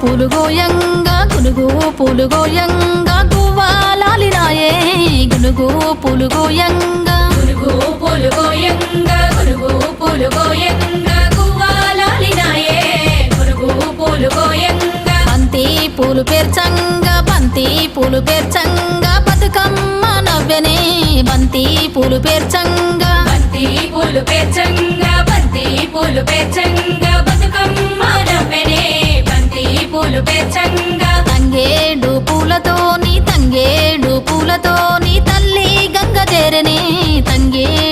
పూలు గోయంగా గునుగు పూలు గోయంగా గువ్వాలాలినాయే గునుగు పూలు గోయంగా గునుగు పూలు గోయంగా గునుగు పూలు గోయంగా గువ్వాలాలినాయే గునుగు పూలు గోయంగా బంతి పూలు పేర్చంగా బంతి పూలు పేర్చంగా బతుకమ్మ నవ్వెనే బంతి పూలు పేర్చంగా బంతి పూలు పేర్చంగా బంతి పూలు పేర్చంగా బతుకమ్మ నవ్వెనే బంతి పూలు పేర్చంగా తంగేడు పూలతోని తల్లి గంగ చేరనే తంగేడు